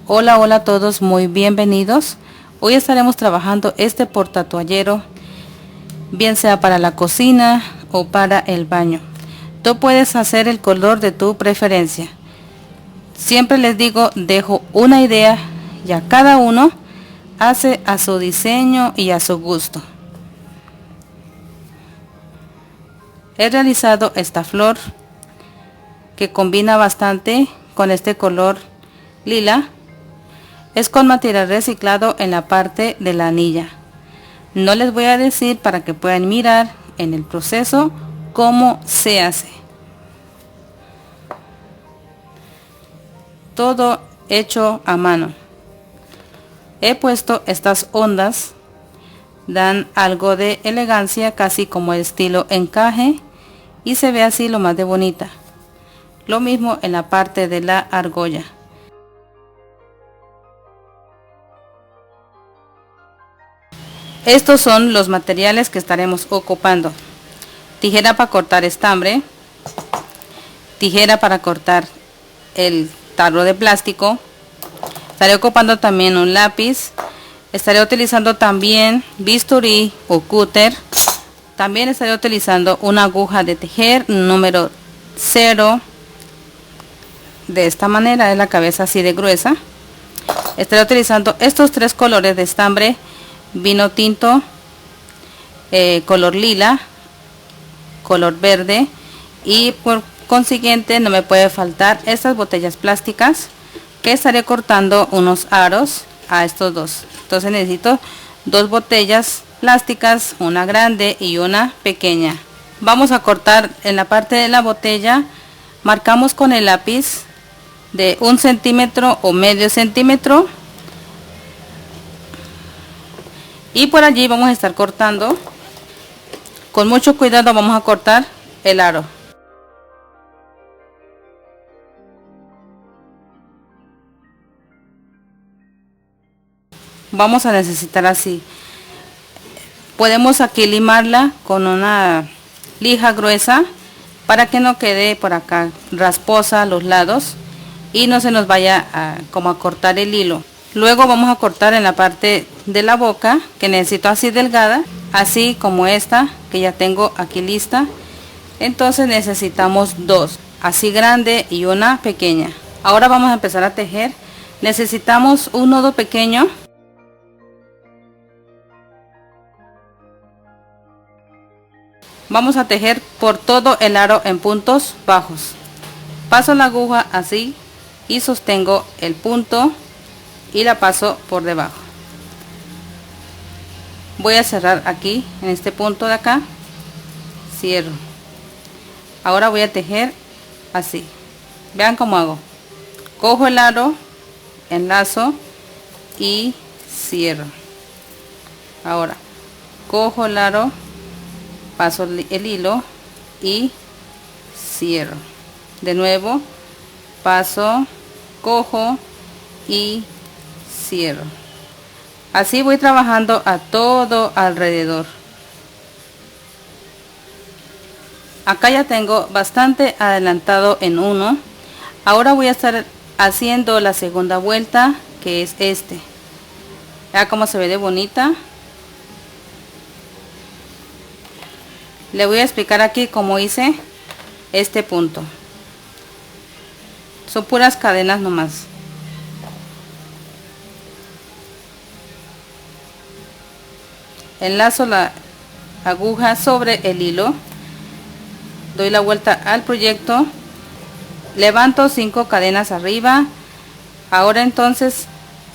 Hola, hola a todos, muy bienvenidos. Hoy estaremos trabajando este portatoallero, bien sea para la cocina o para el baño. Tú puedes hacer el color de tu preferencia. Siempre les digo, dejo una idea y a cada uno hace a su diseño y a su gusto. He realizado esta flor que combina bastante con este color lila. Es con material reciclado en la parte de la anilla. No les voy a decir para que puedan mirar en el proceso cómo se hace. Todo hecho a mano. He puesto estas ondas, dan algo de elegancia, casi como el estilo encaje, y se ve así lo más de bonita. Lo mismo en la parte de la argolla. Estos son los materiales que estaremos ocupando: tijera para cortar estambre, tijera para cortar el tarro de plástico, estaré ocupando también un lápiz, estaré utilizando también bisturí o cúter, también estaré utilizando una aguja de tejer número 0, de esta manera, es la cabeza así de gruesa. Estaré utilizando estos 3 colores de estambre: vino tinto, color lila, color verde, y por consiguiente no me puede faltar estas botellas plásticas, que estaré cortando unos aros a estos dos. Entonces necesito 2 botellas plásticas, una grande y una pequeña. Vamos a cortar en la parte de la botella. Marcamos con el lápiz de 1 centímetro o medio centímetro, y por allí vamos a estar cortando. Con mucho cuidado vamos a cortar el aro. Vamos a necesitar así. Podemos aquí limarla con una lija gruesa para que no quede por acá rasposa a los lados y no se nos vaya como a cortar el hilo. Luego vamos a cortar en la parte de la boca, que necesito así delgada, así como esta que ya tengo aquí lista. Entonces necesitamos 2, así grande y una pequeña. Ahora vamos a empezar a tejer. Necesitamos un nudo pequeño. Vamos a tejer por todo el aro en puntos bajos. Paso la aguja así y sostengo el punto y la paso por debajo. Voy a cerrar aquí en este punto de acá, cierro. Ahora voy a tejer así. Vean cómo hago: cojo el aro, enlazo y cierro. Ahora cojo el aro, paso el hilo y cierro. De nuevo paso, cojo y cierro. Así voy trabajando a todo alrededor. Acá ya tengo bastante adelantado en uno. Ahora voy a estar haciendo la segunda vuelta, que es este. Vea cómo se ve de bonita. Le voy a explicar aquí cómo hice este punto. Son puras cadenas nomás. Enlazo la aguja sobre el hilo, doy la vuelta al proyecto, levanto 5 cadenas arriba. Ahora entonces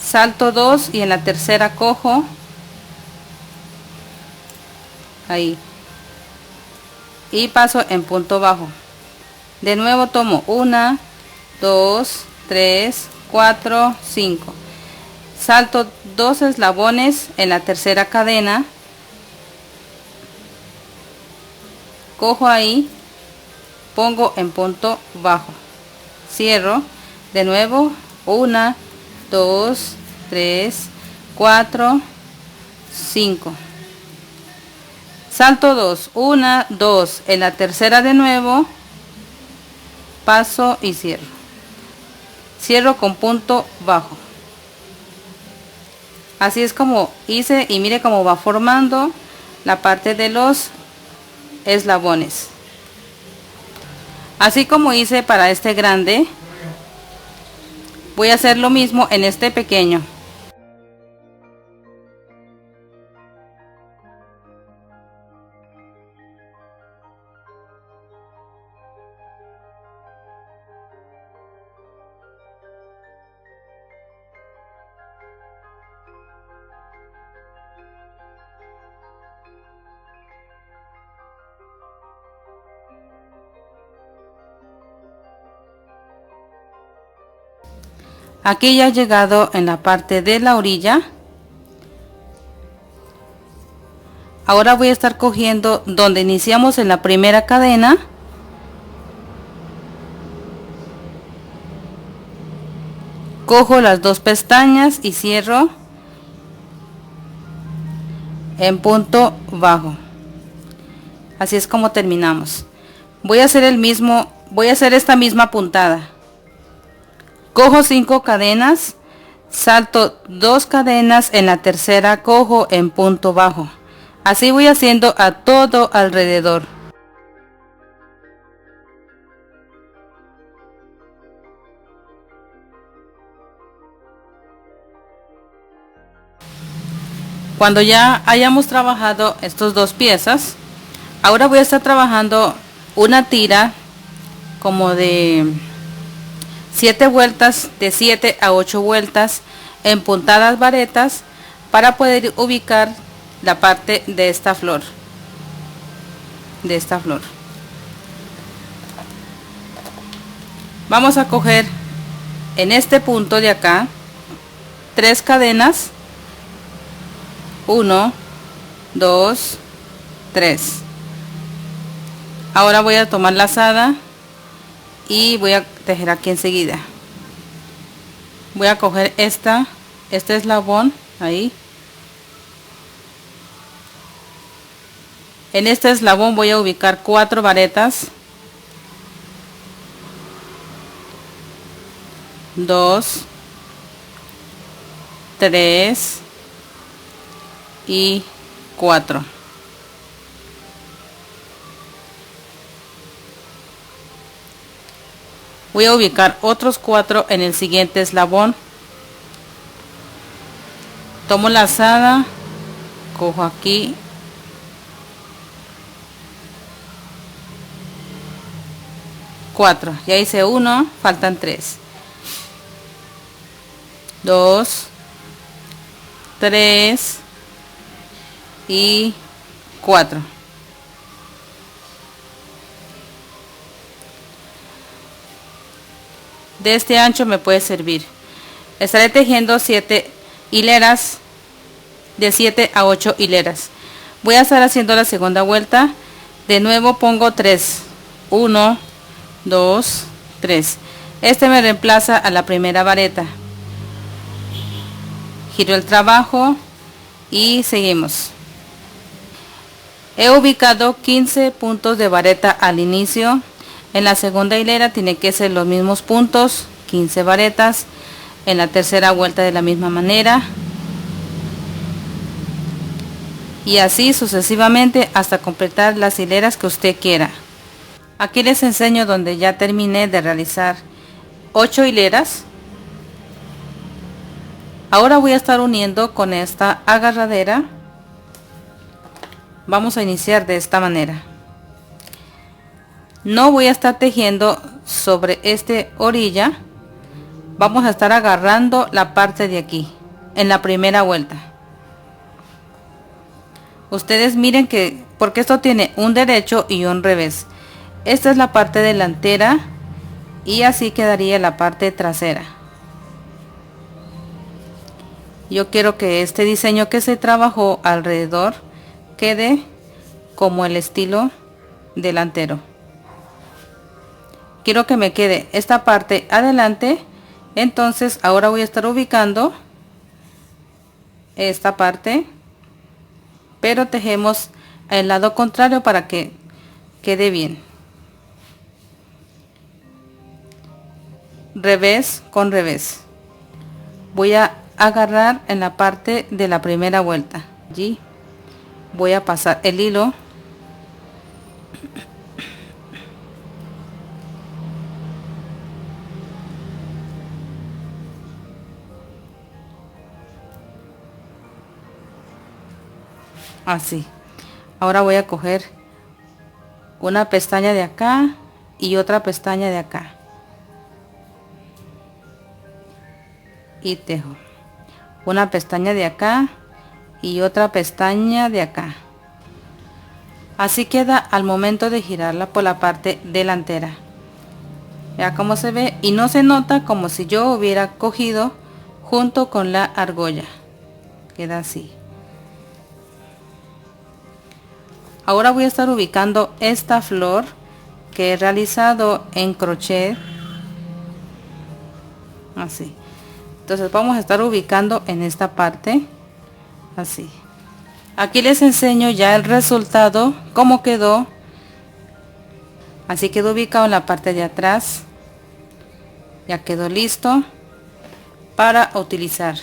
salto 2 y en la tercera cojo ahí y paso en punto bajo. De nuevo tomo 1, 2, 3, 4, 5, salto 2 eslabones en la tercera cadena, cojo ahí, pongo en punto bajo, cierro. De nuevo 1, 2, 3, 4, 5, salto 2, 1, 2 en la tercera, de nuevo paso y cierro. Cierro con punto bajo. Así es como hice y mire cómo va formando la parte de los eslabones. Así como hice para este grande, voy a hacer lo mismo en este pequeño. Aquí ya he llegado en la parte de la orilla. Ahora voy a estar cogiendo donde iniciamos en la primera cadena. Cojo las dos pestañas y cierro en punto bajo. Así es como terminamos. Voy a hacer esta misma puntada. Cojo 5 cadenas, salto 2 cadenas, en la tercera cojo en punto bajo. Así voy haciendo a todo alrededor. Cuando ya hayamos trabajado estas dos piezas, ahora voy a estar trabajando una tira como de 7 vueltas, de 7 a 8 vueltas en puntadas varetas, para poder ubicar la parte de esta flor. Vamos a coger en este punto de acá 3 cadenas, 1, 2, 3. Ahora voy a tomar lazada y voy a tejer aquí enseguida. Voy a coger este eslabón ahí. En este eslabón voy a ubicar 4 varetas, 2, 3 y 4. Voy a ubicar otros 4 en el siguiente eslabón. Tomo lazada, cojo aquí, ya hice 1, faltan 3, 2, 3 y 4. De este ancho me puede servir. Estaré tejiendo 7 hileras, de 7 a 8 hileras. Voy a estar haciendo la segunda vuelta. De nuevo pongo 3, 1, 2, 3. Este me reemplaza a la primera vareta. Giro el trabajo y seguimos. He ubicado 15 puntos de vareta al inicio. En la segunda hilera tiene que ser los mismos puntos, 15 varetas. En la tercera vuelta de la misma manera. Y así sucesivamente hasta completar las hileras que usted quiera. Aquí les enseño donde ya terminé de realizar 8 hileras. Ahora voy a estar uniendo con esta agarradera. Vamos a iniciar de esta manera. No voy a estar tejiendo sobre esta orilla. Vamos a estar agarrando la parte de aquí en la primera vuelta. Ustedes miren que, porque esto tiene un derecho y un revés. Esta es la parte delantera y así quedaría la parte trasera. Yo quiero que este diseño que se trabajó alrededor quede como el estilo delantero. Quiero que me quede esta parte adelante. Entonces ahora voy a estar ubicando esta parte, pero tejemos el lado contrario para que quede bien. Revés con revés. Voy a agarrar en la parte de la primera vuelta. Allí voy a pasar el hilo así. Ahora voy a coger una pestaña de acá y otra pestaña de acá y tejo una pestaña de acá y otra pestaña de acá. Así queda al momento de girarla por la parte delantera. Ya como se ve y no se nota como si yo hubiera cogido junto con la argolla. Queda así. Ahora voy a estar ubicando esta flor que he realizado en crochet. Así. Entonces vamos a estar ubicando en esta parte. Así. Aquí les enseño ya el resultado, cómo quedó. Así quedó ubicado en la parte de atrás. Ya quedó listo para utilizar.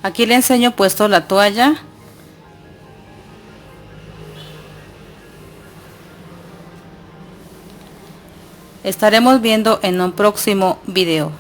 Aquí le enseño puesto la toalla. Estaremos viendo en un próximo video.